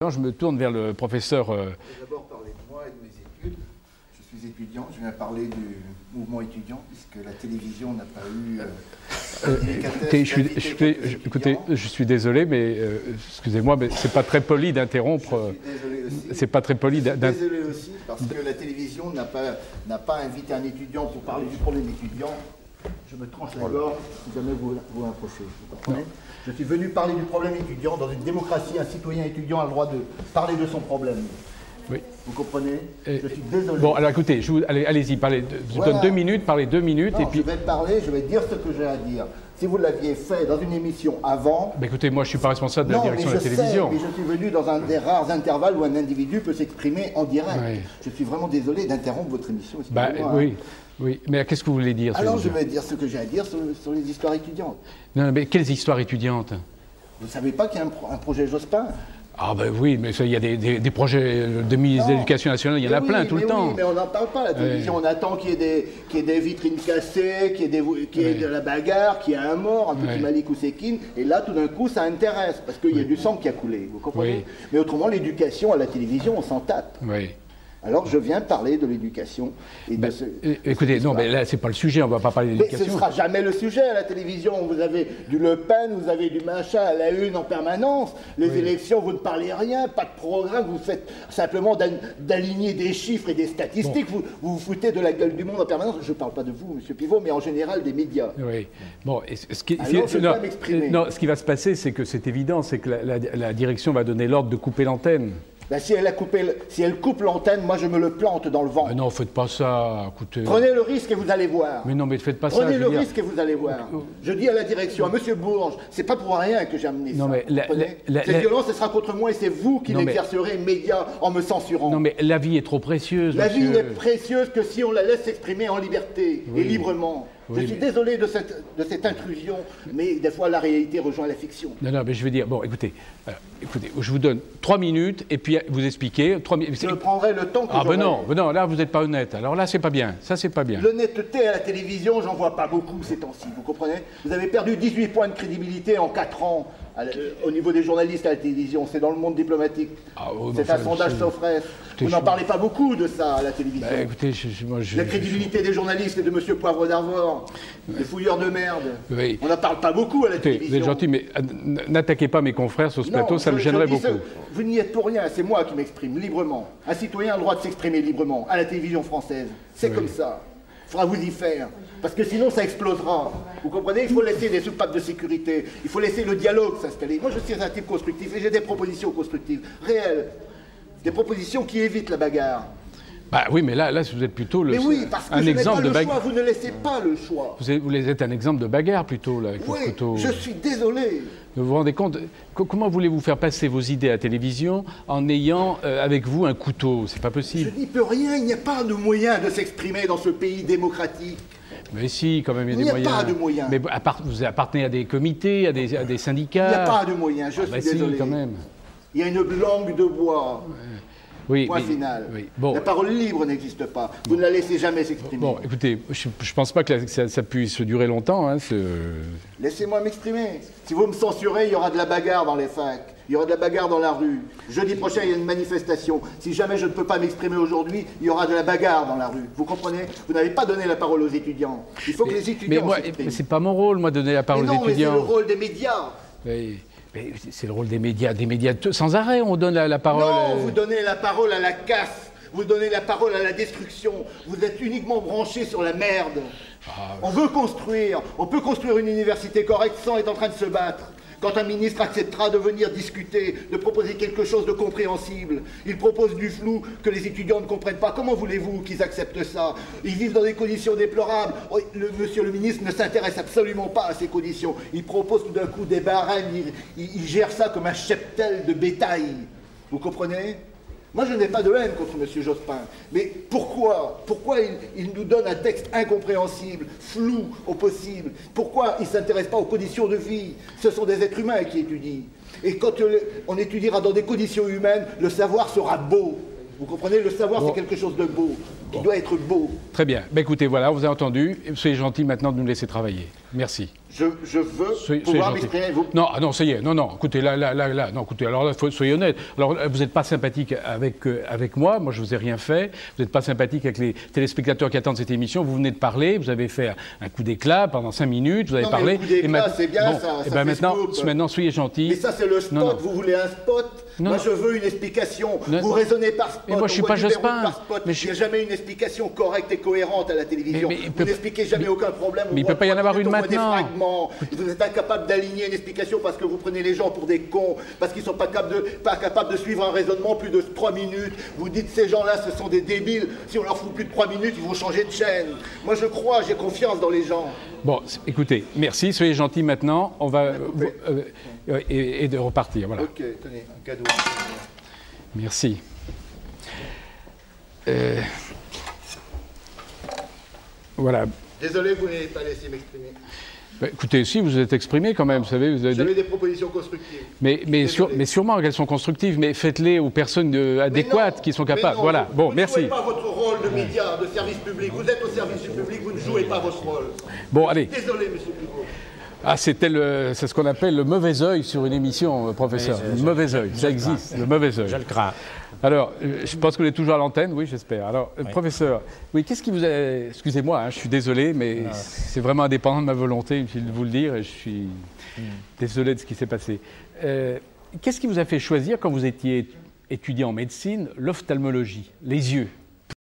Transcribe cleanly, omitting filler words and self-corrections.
Je me tourne vers le professeur. Je vais d'abord parler de moi et de mes études. Je suis étudiant, je viens parler du mouvement étudiant, puisque la télévision n'a pas eu... Écoutez, je suis désolé, mais excusez-moi, mais c'est pas très poli d'interrompre. C'est pas très poli d'interrompre. Je suis désolé aussi, parce que la télévision n'a pas invité un étudiant pour parler du problème étudiant. Je me tranche la gorge si jamais vous approchez. Vous comprenez ? Je suis venu parler du problème étudiant. Dans une démocratie, un citoyen étudiant a le droit de parler de son problème. Oui. Vous comprenez ? Je suis désolé. Bon, alors écoutez, allez-y, parlez. Je vous donne 2 minutes, parlez 2 minutes. Non, et puis... je vais dire ce que j'ai à dire. Si vous l'aviez fait dans une émission avant... Mais écoutez, moi je ne suis pas responsable de la direction de la télévision. Mais je suis venu dans un des rares intervalles où un individu peut s'exprimer en direct. Oui. Je suis vraiment désolé d'interrompre votre émission. Oui, mais qu'est-ce que vous voulez dire? Alors je vais dire ce que j'ai à dire sur les histoires étudiantes. Non, mais quelles histoires étudiantes? Vous ne savez pas qu'il y a un projet Jospin? Ah ben oui, mais il y a des projets de ministre de l'Éducation nationale, il y en a plein tout le temps. Oui, mais on n'en parle pas à la télévision. On attend qu'il y ait des vitrines cassées, qu'il y ait de la bagarre, qu'il y ait un mort, un petit Malik Oussekine. Et là, tout d'un coup, ça intéresse, parce qu'il y a du sang qui a coulé, vous comprenez? Mais autrement, l'éducation à la télévision, on s'en tape. Oui. Alors je viens parler de l'éducation. Écoutez, non, mais là, c'est pas le sujet, on ne va pas parler d'éducation. Mais ce ne sera jamais le sujet à la télévision. Vous avez du Le Pen, vous avez du machin à la une en permanence. Les élections, vous ne parlez rien, pas de programme, vous faites simplement d'aligner des chiffres et des statistiques. Bon. Vous foutez de la gueule du monde en permanence. Je ne parle pas de vous, M. Pivot, mais en général des médias. Oui. Bon, ce qui va se passer, c'est que c'est évident, c'est que la direction va donner l'ordre de couper l'antenne. Ben, si elle coupe l'antenne, moi je me le plante dans le ventre. Non, faites pas ça, écoutez. Prenez le risque et vous allez voir. Mais non, mais faites pas ça. Prenez le risque et vous allez voir. Je dis à la direction, à M. Bourges, c'est pas pour rien que j'ai amené ça. Cette violence, ce sera contre moi et c'est vous qui l'exercerez médias en me censurant. Non, mais la vie est trop précieuse. La vie n'est précieuse que si on la laisse s'exprimer en liberté et librement. Je suis désolé de cette intrusion, mais des fois la réalité rejoint la fiction. Non, mais je veux dire, bon, écoutez, je vous donne 3 minutes et puis vous expliquez. Je prendrai le temps que j'aurai. Non, là vous n'êtes pas honnête. Alors là, c'est pas bien. Ça, c'est pas bien. L'honnêteté à la télévision, j'en vois pas beaucoup ces temps-ci, vous comprenez? Vous avez perdu 18 points de crédibilité en 4 ans au niveau des journalistes à la télévision. C'est dans le monde diplomatique. C'est un sondage Sofres. Vous n'en parlez pas beaucoup de ça à la télévision. Bah, écoutez, la crédibilité des journalistes et de M. Poivre d'Arvor, les fouilleurs de merde. Oui. On n'en parle pas beaucoup à la télévision. Vous êtes gentil, mais n'attaquez pas mes confrères sur ce plateau, ça me gênerait beaucoup. Vous n'y êtes pour rien, c'est moi qui m'exprime librement. Un citoyen a le droit de s'exprimer librement à la télévision française. C'est comme ça. Il faudra vous y faire, parce que sinon ça explosera. Vous comprenez? Il faut laisser des soupapes de sécurité, il faut laisser le dialogue s'installer. Moi je suis un type constructif et j'ai des propositions constructives, réelles. Des propositions qui évitent la bagarre. Bah oui, mais là vous êtes plutôt un exemple de bagarre. Vous ne laissez pas le choix. Vous êtes un exemple de bagarre plutôt, là, avec votre couteau. Je suis désolé. Vous vous rendez compte? Comment voulez-vous faire passer vos idées à la télévision en ayant avec vous un couteau? C'est pas possible. Je n'y peux rien, il n'y a pas de moyen de s'exprimer dans ce pays démocratique. Mais si, quand même, il y a des moyens. Il n'y a pas de moyens. Mais vous appartenez à des comités, à des syndicats. Il n'y a pas de moyens, je suis désolé. Si, quand même. Il y a une langue de bois. Point final. Bon. La parole libre n'existe pas. Vous ne la laissez jamais s'exprimer. Bon, écoutez, je ne pense pas que ça puisse durer longtemps. Hein, Laissez-moi m'exprimer. Si vous me censurez, il y aura de la bagarre dans les facs. Il y aura de la bagarre dans la rue. Jeudi prochain, il y a une manifestation. Si jamais je ne peux pas m'exprimer aujourd'hui, il y aura de la bagarre dans la rue. Vous comprenez? Vous n'avez pas donné la parole aux étudiants. Il faut que les étudiants s'expriment. Mais c'est pas mon rôle, moi, de donner la parole aux étudiants. Mais c'est le rôle des médias. Oui. Mais c'est le rôle des médias sans arrêt, on donne la parole... Non, vous donnez la parole à la casse, vous donnez la parole à la destruction, vous êtes uniquement branchés sur la merde. On veut construire, on peut construire une université correcte sans être en train de se battre. Quand un ministre acceptera de venir discuter, de proposer quelque chose de compréhensible, il propose du flou que les étudiants ne comprennent pas. Comment voulez-vous qu'ils acceptent ça? Ils vivent dans des conditions déplorables. Monsieur le ministre ne s'intéresse absolument pas à ces conditions. Il propose tout d'un coup des barèmes, il gère ça comme un cheptel de bétail. Vous comprenez? Moi, je n'ai pas de haine contre M. Jospin. Mais pourquoi il nous donne un texte incompréhensible, flou au possible? Pourquoi il ne s'intéresse pas aux conditions de vie? Ce sont des êtres humains qui étudient. Et quand on étudiera dans des conditions humaines, le savoir sera beau. Vous comprenez? Le savoir, c'est quelque chose de beau. qui doit être beau. Très bien. Ben, écoutez, voilà, on vous a entendu. Soyez gentil maintenant de nous laisser travailler. Merci. Je veux pouvoir m'exprimer. Non, non, ça y est. Non, non. Écoutez, non, écoutez, alors là, soyez honnête. Alors, vous n'êtes pas sympathique avec moi. Moi, je vous ai rien fait. Vous n'êtes pas sympathique avec les téléspectateurs qui attendent cette émission. Vous venez de parler. Vous avez fait un coup d'éclat pendant 5 minutes. Vous avez parlé. Le coup d'éclat, c'est bien, bon, ça. Et ben maintenant, soyez gentil. Mais ça, c'est le spot. Non. Vous voulez un spot? Non. Moi, je veux une explication. Non. Vous raisonnez par spot. Mais moi, je suis pas Jospin. Mais il n'y a jamais une explication correcte et cohérente à la télévision. Vous n'expliquez jamais aucun problème. Mais il ne peut pas y en avoir une maintenant. Vous êtes incapable d'aligner une explication parce que vous prenez les gens pour des cons, parce qu'ils ne sont pas capables de suivre un raisonnement plus de 3 minutes. Vous dites ces gens-là, ce sont des débiles. Si on leur fout plus de 3 minutes, ils vont changer de chaîne. Moi, je crois, j'ai confiance dans les gens. Bon, écoutez, merci, soyez gentils maintenant. On va et de repartir. Voilà. Ok, tenez, un cadeau. Merci. Voilà. Désolé, vous n'avez pas laissé m'exprimer. Ben, écoutez, si vous êtes exprimé quand même, vous savez, vous avez J'avais des propositions constructives. Mais sûrement qu'elles sont constructives, mais faites-les aux personnes adéquates qui sont capables. Non, voilà. Bon, vous merci. Vous ne jouez pas votre rôle de média, de service public. Vous êtes au service du public, vous ne jouez pas votre rôle. Bon, allez. Désolé, monsieur Pivot. Ah, c'est ce qu'on appelle le mauvais œil sur une émission, professeur. Le mauvais œil, ça existe, le mauvais œil. Je le crains. Alors, je pense que vous êtes toujours à l'antenne, oui, j'espère. Alors, professeur, oui, qu'est-ce qui vous a... Excusez-moi, hein, je suis désolé, mais c'est vraiment indépendant de ma volonté, je vais vous le dire, et je suis désolé de ce qui s'est passé. Qu'est-ce qui vous a fait choisir, quand vous étiez étudiant en médecine, l'ophtalmologie, les yeux?